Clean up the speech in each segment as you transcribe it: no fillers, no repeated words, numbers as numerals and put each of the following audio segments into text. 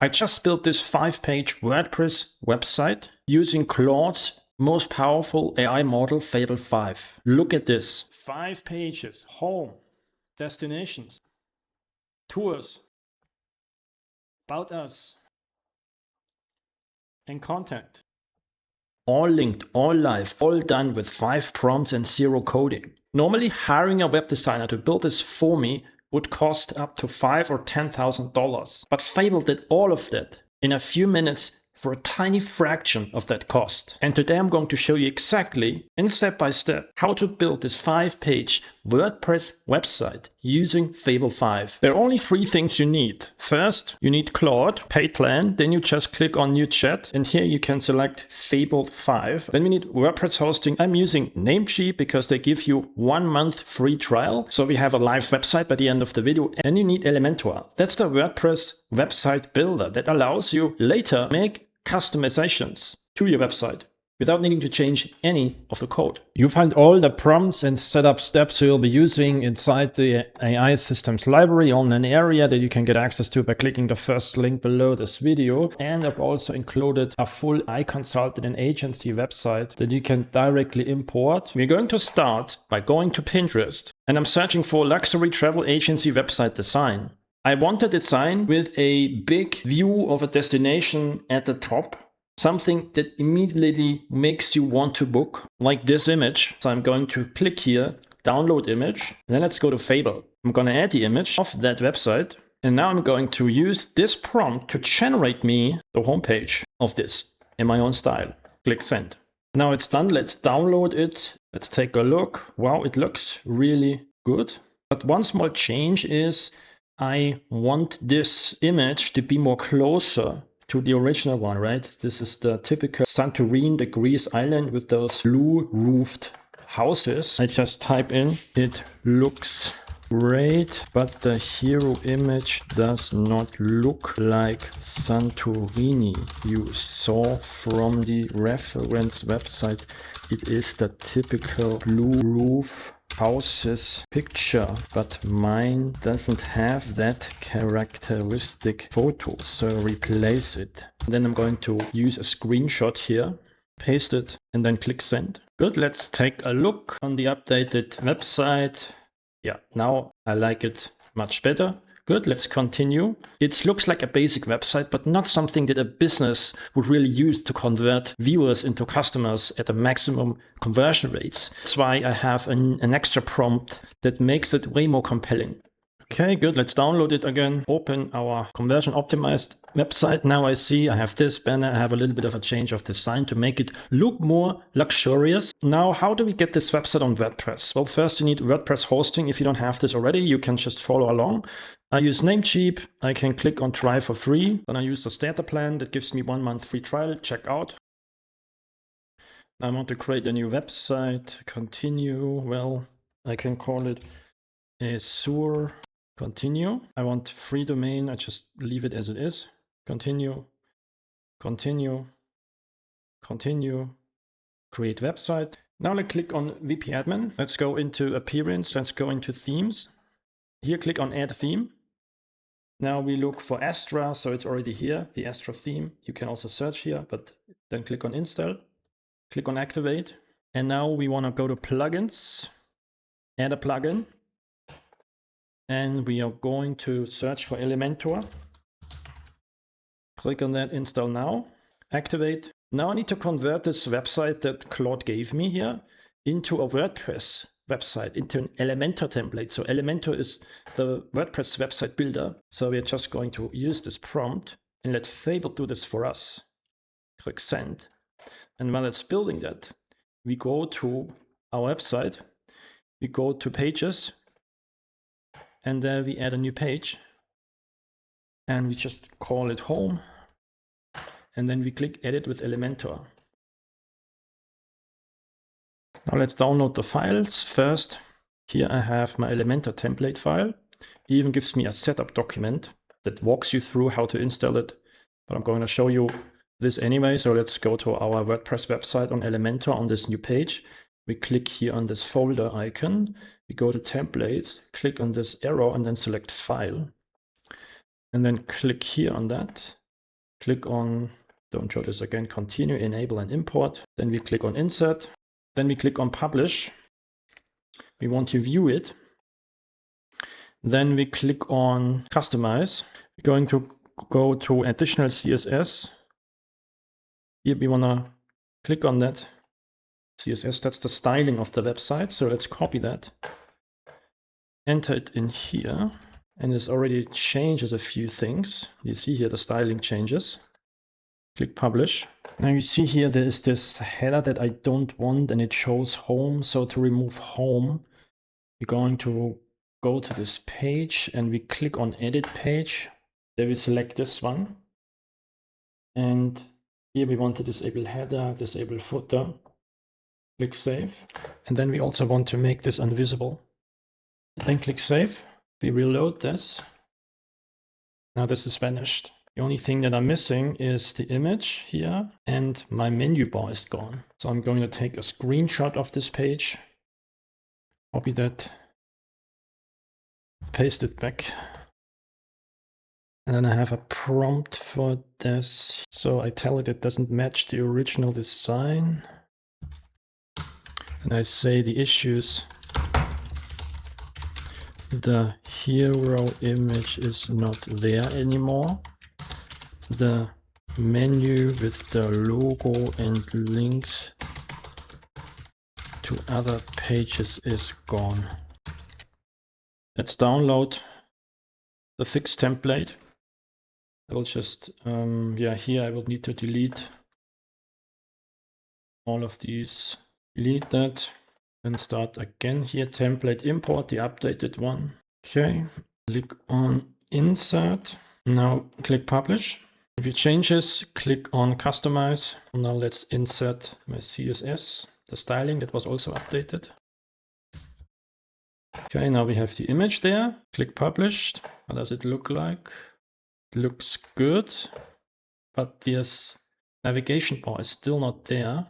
I just built this 5-page WordPress website using Claude's most powerful AI model, Fable 5. Look at this. 5 pages. Home, destinations, tours, about us, and contact. All linked, all live, all done with 5 prompts and 0 coding. Normally, hiring a web designer to build this for me would cost up to $5,000 or $10,000. But Fable did all of that in a few minutes for a tiny fraction of that cost. And today I'm going to show you exactly, in step by step, how to build this 5-page WordPress website using Fable 5. There are only 3 things you need. First, you need Claude, paid plan. Then you just click on New Chat, and here you can select Fable 5. Then we need WordPress hosting. I'm using Namecheap because they give you 1 month free trial. So we have a live website by the end of the video. And you need Elementor. That's the WordPress website builder that allows you later make customizations to your website without needing to change any of the code. You find all the prompts and setup steps you'll be using inside the AI systems library on an area that you can get access to by clicking the first link below this video. And I've also included a full AI consultant and agency website that you can directly import. We're going to start by going to Pinterest, and I'm searching for luxury travel agency website design. I want a design with a big view of a destination at the top, something that immediately makes you want to book, like this image. So I'm going to click here, download image, and then let's go to Fable. I'm going to add the image of that website, and now I'm going to use this prompt to generate me the homepage of this in my own style. Click send. Now it's done. Let's download it. Let's take a look. Wow, it looks really good. But one small change is I want this image to be more closer to the original one, right? This is the typical Santorini, the Greece island with those blue roofed houses. I just type in, it looks great, but the hero image does not look like Santorini. You saw from the reference website, it is the typical blue roof houses picture, but mine doesn't have that characteristic photo, so replace it. Then I'm going to use a screenshot here, paste it, and then click send. Good, let's take a look on the updated website. Yeah, now I like it much better. Good, let's continue. It looks like a basic website, but not something that a business would really use to convert viewers into customers at the maximum conversion rates. That's why I have an extra prompt that makes it way more compelling. Okay, good. Let's download it again. Open our conversion optimized website. Now I see I have this banner. I have a little bit of a change of design to make it look more luxurious. Now, how do we get this website on WordPress? Well, first you need WordPress hosting. If you don't have this already, you can just follow along. I use Namecheap. I can click on try for free. Then I use the starter plan that gives me 1 month free trial. Check out. I want to create a new website. Continue. Well, I can call it Azure. Continue. I want free domain. I just leave it as it is. Continue. Continue. Continue. Create website. Now let's click on VP admin. Let's go into appearance. Let's go into themes. Here, click on add theme. Now we look for Astra. So it's already here, the Astra theme. You can also search here, but then click on install. Click on activate. And now we want to go to plugins. Add a plugin. And we are going to search for Elementor. Click on that, install now, activate. Now I need to convert this website that Claude gave me here into a WordPress website, into an Elementor template. So Elementor is the WordPress website builder. So we're just going to use this prompt and let Fable do this for us. Click send. And while it's building that, we go to our website, we go to pages, and there we add a new page, and we just call it home, and then we click edit with Elementor. Now let's download the files. First, here I have my Elementor template file. It even gives me a setup document that walks you through how to install it, but I'm going to show you this anyway. So let's go to our WordPress website on Elementor on this new page. We click here on this folder icon. We go to templates, click on this arrow, and then select file. And then click here on that. click on, don't show this again, continue, enable and import. Then we click on insert. Then we click on publish. We want to view it. Then we click on customize. We're going to go to additional CSS. Here we want to click on that CSS. That's the styling of the website. So let's copy that. Enter it in here. And it already changes a few things. You see here the styling changes. Click publish. Now you see here there is this header that I don't want and it shows home. So to remove home, we're going to go to this page and we click on edit page. Then we select this one. And here we want to disable header, disable footer. Click save. And then we also want to make this invisible. Then click save. We reload this. Now this is vanished. The only thing that I'm missing is the image here and my menu bar is gone. So I'm going to take a screenshot of this page, copy that, paste it back. And then I have a prompt for this. So I tell it doesn't match the original design. And I say the issues. The hero image is not there anymore. The menu with the logo and links to other pages is gone. Let's download the fixed template. I will just, here I will need to delete all of these. Delete that and start again here. Template import, the updated one. Okay, click on insert. Now click publish. If you change this, click on customize. Now let's insert my CSS, the styling that was also updated. Okay, now we have the image there. Click published. How does it look like? It looks good, but this navigation bar is still not there.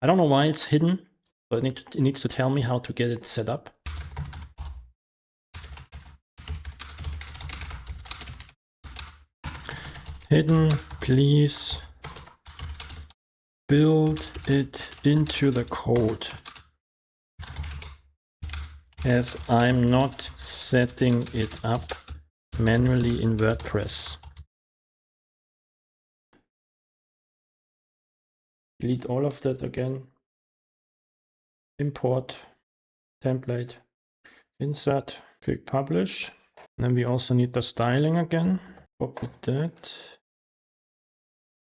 I don't know why it's hidden, so it needs to tell me how to get it set up. Hidden, please build it into the code, as I'm not setting it up manually in WordPress. Delete all of that again. Import, template, insert, click publish. Then we also need the styling again. Copy that.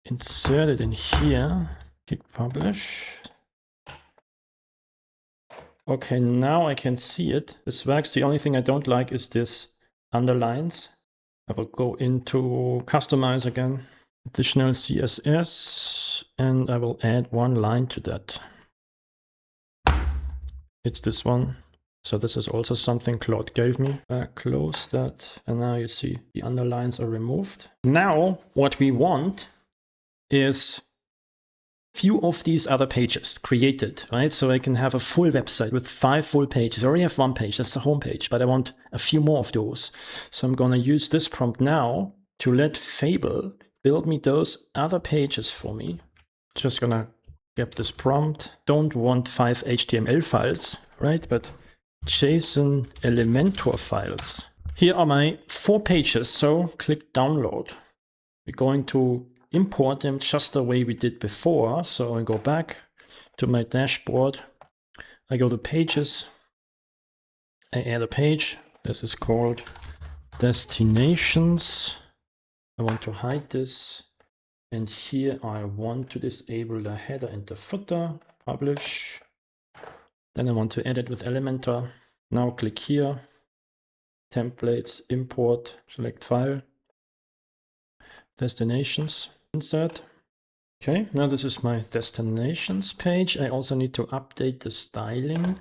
Insert it in here. Click publish. Okay, now I can see it. This works. The only thing I don't like is this underlines. I will go into customize again. Additional CSS, and I will add one line to that. It's this one. So this is also something Claude gave me. Close that, and now you see the underlines are removed. Now what we want is few of these other pages created, right? So I can have a full website with 5 full pages. I already have 1 page, that's the home page, but I want a few more of those. So I'm gonna use this prompt now to let Fable build me those other pages for me. Just gonna get this prompt. Don't want 5 HTML files, right? But JSON Elementor files. Here are my 4 pages, so click download. We're going to import them just the way we did before. So I go back to my dashboard. I go to pages. I add a page. This is called destinations. I want to hide this. And here I want to disable the header and the footer. Publish. Then I want to edit with Elementor. Now click here. Templates, import, select file. Destinations. Insert. Okay, now this is my destinations page. I also need to update the styling.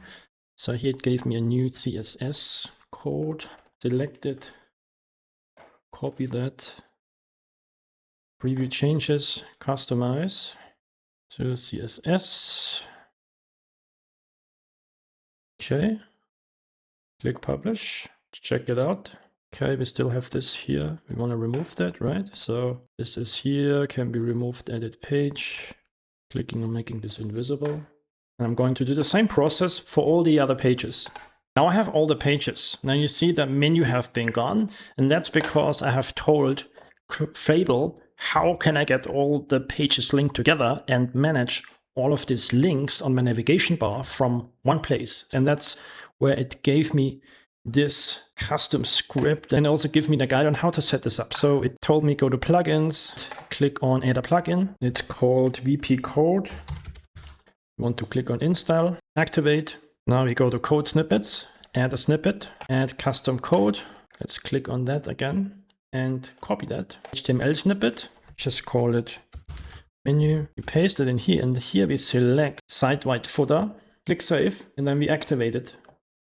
So here it gave me a new CSS code. Select it, copy that, preview changes, customize to CSS. Okay, click publish, check it out. Okay, we still have this here. We want to remove that, right? So this is here, can be removed, edit page. Clicking on making this invisible. And I'm going to do the same process for all the other pages. Now I have all the pages. Now you see the menu have been gone. And that's because I have told Fable, how can I get all the pages linked together and manage all of these links on my navigation bar from one place. And that's where it gave me this custom script and also give me the guide on how to set this up. So it told me go to plugins, click on add a plugin. It's called VP Code. You want to click on install, activate. Now we go to code snippets, add a snippet, add custom code. Let's click on that again and copy that. HTML snippet, just call it menu. We paste it in here, and here we select site-wide footer, click save, and then we activate it.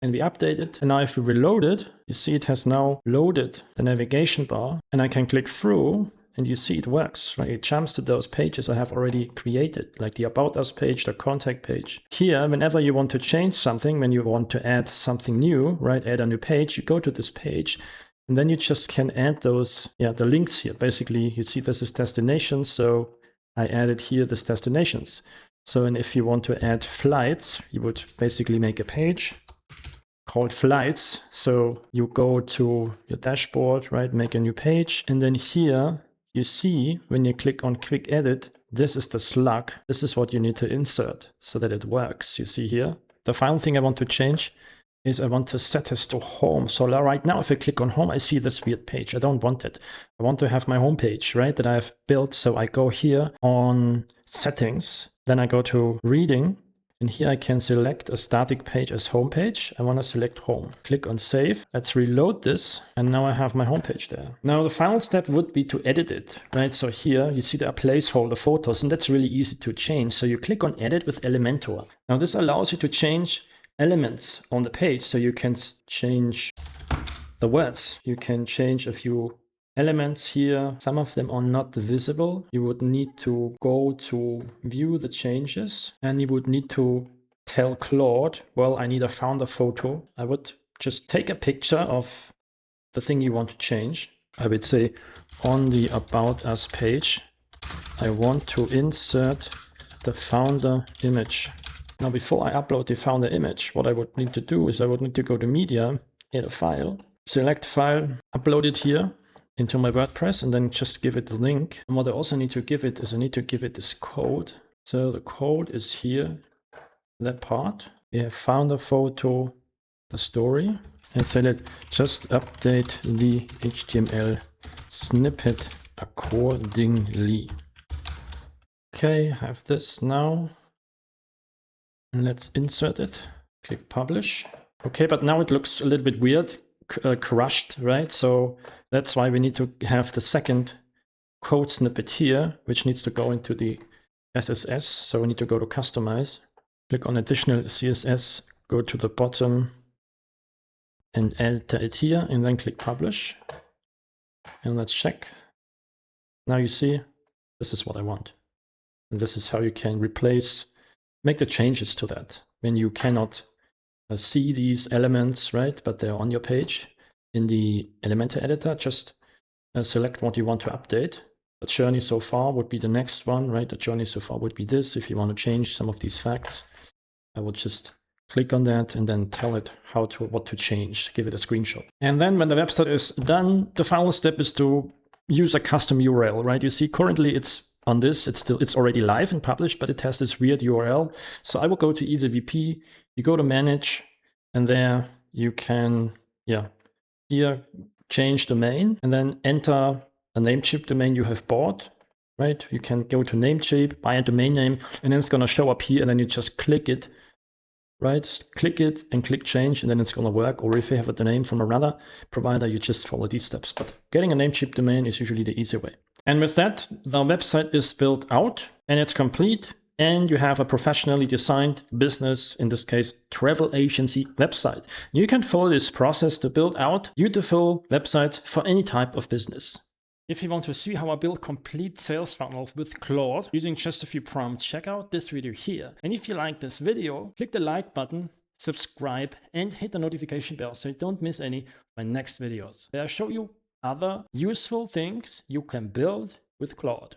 And we update it. And now if we reload it, you see it has now loaded the navigation bar, and I can click through and you see it works, right? It jumps to those pages I have already created, like the About Us page, the contact page. Here, whenever you want to change something, when you want to add something new, right? Add a new page, you go to this page, and then you just can add those, the links here. Basically, you see this is destinations, so I added here this destinations. So, and if you want to add flights, you would basically make a page called flights. So you go to your dashboard, right? Make a new page. And then here you see when you click on quick edit, this is the slug. This is what you need to insert so that it works. You see here. The final thing I want to change is I want to set this to home. So right now, if I click on home, I see this weird page. I don't want it. I want to have my home page, right? That I've built. So I go here on settings, then I go to reading. And here I can select a static page as home page. I want to select home. Click on save. Let's reload this. And now I have my home page there. Now the final step would be to edit it, right? So here you see there are placeholder photos, and that's really easy to change. So you click on edit with Elementor. Now this allows you to change elements on the page. So you can change the words. You can change a few elements here. Some of them are not visible. You would need to go to view the changes, and you would need to tell Claude, well, I need a founder photo. I would just take a picture of the thing you want to change. I would say on the About Us page, I want to insert the founder image. Now, before I upload the founder image, what I would need to do is I would need to go to media, add a file, select file, upload it here into my WordPress, and then just give it the link. And what I also need to give it is I need to give it this code. So the code is here, that part. We have founder photo, the story, and say that just update the HTML snippet accordingly. Okay, I have this now. And let's insert it. Click publish. Okay, but now it looks a little bit weird. Crushed, right? So that's why we need to have the second code snippet here, which needs to go into the SSS. So we need to go to customize, click on additional CSS, go to the bottom and enter it here, and then click publish. And let's check. Now you see, this is what I want. And this is how you can make the changes to that when you cannot see these elements, right? But they're on your page. In the Elementor editor, just select what you want to update. The journey so far would be the next one, right? The journey so far would be this. If you want to change some of these facts, I would just click on that and then tell it what to change, give it a screenshot. And then when the website is done, the final step is to use a custom URL, right? You see currently it's on this, it's already live and published, but it has this weird URL. So I will go to EasyVP, you go to manage, and there you can, here change domain and then enter a Namecheap domain you have bought, right? You can go to Namecheap, buy a domain name, and then it's going to show up here, and then you just click it, right? Just click it and click change, and then it's going to work. Or if you have a name from another provider, you just follow these steps. But getting a Namecheap domain is usually the easy way. And with that, the website is built out and it's complete. And you have a professionally designed business, in this case, travel agency website. You can follow this process to build out beautiful websites for any type of business. If you want to see how I build complete sales funnels with Claude using just a few prompts, check out this video here. And if you like this video, click the like button, subscribe, and hit the notification bell so you don't miss any of my next videos, where I show you other useful things you can build with Claude.